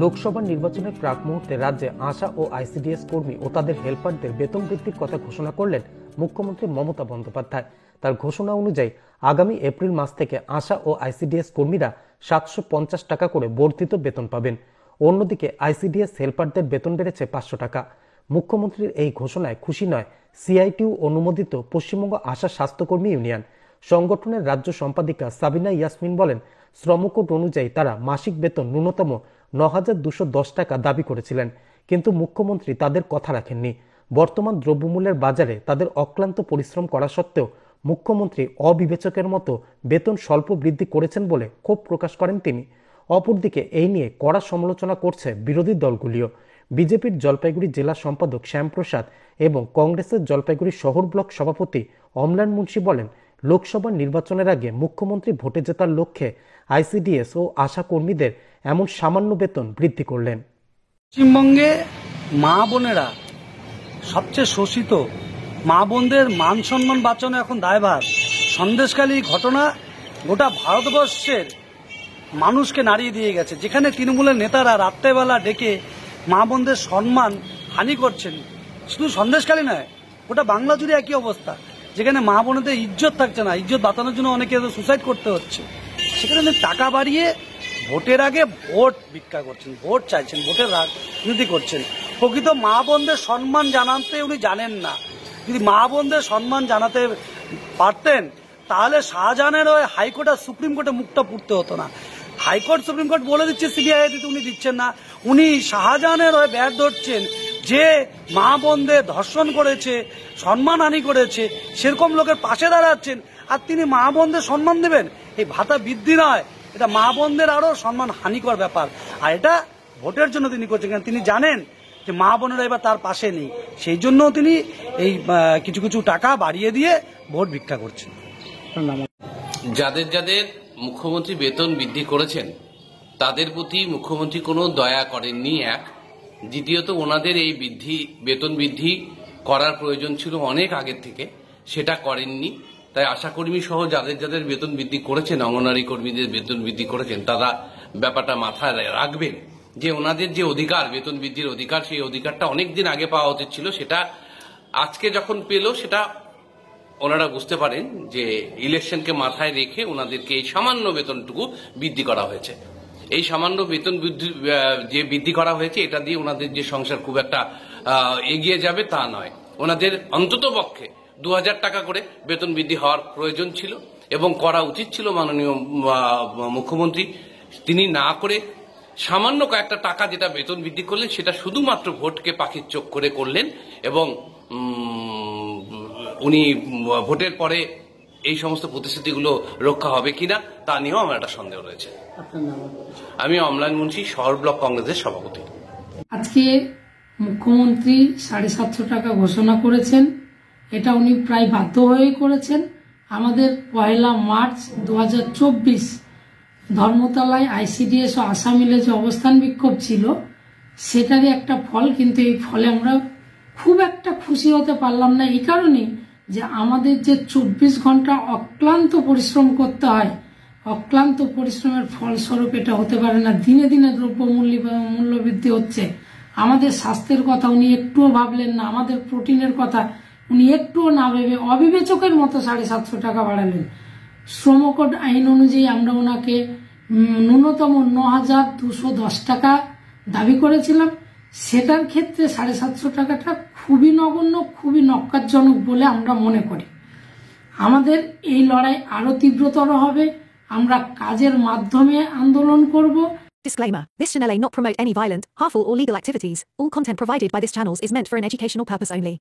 লোকসভা নির্বাচনের প্রাক মুহূর্তে রাজ্যে আশা ও আইসিডিএস কর্মী ও তাদের হেল্পারদের বেতন বৃদ্ধির কথা ঘোষণা করলেন মুখ্যমন্ত্রী মমতা বন্দ্যোপাধ্যায়। তার ঘোষণা অনুযায়ী আগামী এপ্রিল মাস থেকে আশা ও আইসিডিএস কর্মীরা 750 টাকা করে বর্ধিত বেতন পাবেন। অন্যদিকে আইসিডিএস হেল্পারদের বেতন বেড়েছে 500 টাকা। মুখ্যমন্ত্রীর এই ঘোষণায় খুশি নয় সিআইটিইউ অনুমোদিত পশ্চিমবঙ্গ আশা স্বাস্থ্যকর্মী ইউনিয়ন। সংগঠনের রাজ্য সম্পাদিকা সাবিনা ইয়াসমিন বলেন, শ্রম কোড অনুযায়ী তারা মাসিক বেতন ন্যূনতম 9,210 টাকা দাবি করেছিলেন, কিন্তু মুখ্যমন্ত্রী তাদের কথা রাখেননি। বর্তমান দ্রব্যমূল্যের বাজারে তাদের অক্লান্ত পরিশ্রম করা সত্ত্বেও মুখ্যমন্ত্রী অবিবেচকের মতো বেতন স্বল্প বৃদ্ধি করেছেন বলে ক্ষোভ প্রকাশ করেন তিনি। অপরদিকে এই নিয়ে কড়া সমালোচনা করছে বিরোধী দলগুলিও। বিজেপির জলপাইগুড়ি জেলা সম্পাদক শ্যামপ্রসাদ এবং কংগ্রেসের জলপাইগুড়ি শহর ব্লক সভাপতি অম্লান মুন্সি বলেন, লোকসভা নির্বাচনের আগে মুখ্যমন্ত্রী ভোটে জেতার লক্ষ্যে আইসিডিএস ও আশা কর্মীদের এমন সামান্য বেতন বৃদ্ধি করলেন। পশ্চিমবঙ্গে মা বোনেরা সবচেয়ে শোষিত, মা বোনদের মান সম্মান বাঁচানো এখন দায়ভার। সন্দেশখালী ঘটনা গোটা ভারতবর্ষের মানুষকে নাড়িয়ে দিয়ে গেছে, যেখানে তৃণমূলের নেতারা রাত্রেবেলা ডেকে মা বোনদের সম্মান হানি করছেন। শুধু সন্দেশখালী নয়, গোটা বাংলা জুড়ে একই অবস্থা, যেখানে মা বোনদের ইজ্জত থাকছে না। ইজ্জত বাঁচানোর জন্য অনেকে সুসাইড করতে হচ্ছে। সেখানে টাকা বাড়িয়ে ভোটের আগে ভোট ভিক্ষা করছেন, ভোট চাইছেন, ভোটের রাজনীতি করছেন। প্রকৃত মা বোনদের সম্মান জানাতে উনি জানেন না। যদি মা বোনদের সম্মান জানাতে পারতেন তাহলে শাহজাহানের ওই হাইকোর্ট আর সুপ্রিম কোর্টে মুখটা পুড়তে হতো না। হাইকোর্ট সুপ্রিম কোর্ট বলে দিচ্ছে সিবিআই দিতে, উনি দিচ্ছেন না। উনি শাহজাহানের ওই ব্যাট ধরছেন, যে মা বোনদের ধর্ষণ করেছে, সম্মানহানি করেছে, সেরকম লোকের পাশে দাঁড়াচ্ছেন, আর তিনি মা বোনদের সম্মান দেবেন? এই ভাতা বৃদ্ধি নয়, এটা মা বোনদের আরো সম্মান হানিকর ব্যাপার। আর এটা ভোটের জন্য তিনি করছেন, কারণ তিনি জানেন যে মা বোনেরা এবার তার পাশে নেই। সেই জন্য তিনি এই কিছু কিছু টাকা বাড়িয়ে দিয়ে ভোট ভিক্ষা করছেন। যাদের যাদের মুখ্যমন্ত্রী বেতন বৃদ্ধি করেছেন তাদের প্রতি মুখ্যমন্ত্রী কোনো দয়া করেননি, এক। দ্বিতীয়ত, ওনাদের এই বেতন বৃদ্ধি করার প্রয়োজন ছিল অনেক আগের থেকে, সেটা করেননি। তাই আশাকর্মী সহ যাদের যাদের বেতন বৃদ্ধি করেছেন, অঙ্গনওয়াড়ি কর্মীদের বেতন বৃদ্ধি করেছেন, তারা ব্যাপারটা মাথায় রাখবেন যে ওনাদের যে অধিকার, বেতন বৃদ্ধির অধিকার, সেই অধিকারটা অনেকদিন আগে পাওয়া উচিত ছিল। সেটা আজকে যখন পেল, সেটা ওনারা বুঝতে পারেন যে ইলেকশনকে মাথায় রেখে ওনাদেরকে এই সামান্য বেতনটুকু বৃদ্ধি করা হয়েছে। এই সামান্য বেতন বৃদ্ধি করা হয়েছে, এটা দিয়ে ওনাদের যে সংসার খুব একটা এগিয়ে যাবে তা নয়। ওনাদের অন্তত পক্ষে 2,000 টাকা করে বেতন বৃদ্ধি হওয়ার প্রয়োজন ছিল এবং করা উচিত ছিল। মাননীয় মুখ্যমন্ত্রী তিনি না করে সামান্য কয়েকটা টাকা যেটা বেতন বৃদ্ধি করলেন, সেটা শুধুমাত্র ভোটকে পাখির চোখ করে করলেন। এবং উনি ভোটের পরে এই সমস্ত প্রতিশ্রুতিগুলো রক্ষা হবে কিনা তা নিয়েও আমার একটা সন্দেহ রয়েছে। আমি অম্লান মুন্সি, শহর ব্লক কংগ্রেসের সভাপতি। আজকে মুখ্যমন্ত্রী 750 টাকা ঘোষণা করেছেন। এটা উনি প্রায় বাধ্য হয়েই করেছেন। আমাদের 1 মার্চ 2024 ধর্মতলায় আইসিডিএস ও আশা মিলে যে অবস্থান বিক্ষোভ ছিল, সেটারই একটা ফল। কিন্তু এই ফলে আমরা খুব একটা খুশি হতে পারলাম না, এই কারণেই যে আমাদের যে 24 ঘন্টা অক্লান্ত পরিশ্রম করতে হয়, অক্লান্ত পরিশ্রমের ফলস্বরূপ এটা হতে পারে না। দিনে দিনে মূল্য বৃদ্ধি হচ্ছে। আমাদের স্বাস্থ্যের কথা উনি একটুও ভাবলেন না, আমাদের প্রোটিনের কথা উনি একটুও না ভেবে অবিবেচকের মতো 750 টাকা বাড়ালেন। শ্রম কোড আইন অনুযায়ী আমরা ওনাকে ন্যূনতম 9,210 টাকা দাবি করেছিলাম। সেটার ক্ষেত্রে 750 টাকাটা খুবই নগণ্য, খুবই নক্কারজনক বলে আমরা মনে করি। আমাদের এই লড়াই আরো তীব্রতর হবে। আমরা কাজের মাধ্যমে আন্দোলন করব। Disclaimer. This channel may not promote any violent, harmful or legal activities. All content provided by this channel is meant for an educational purpose only.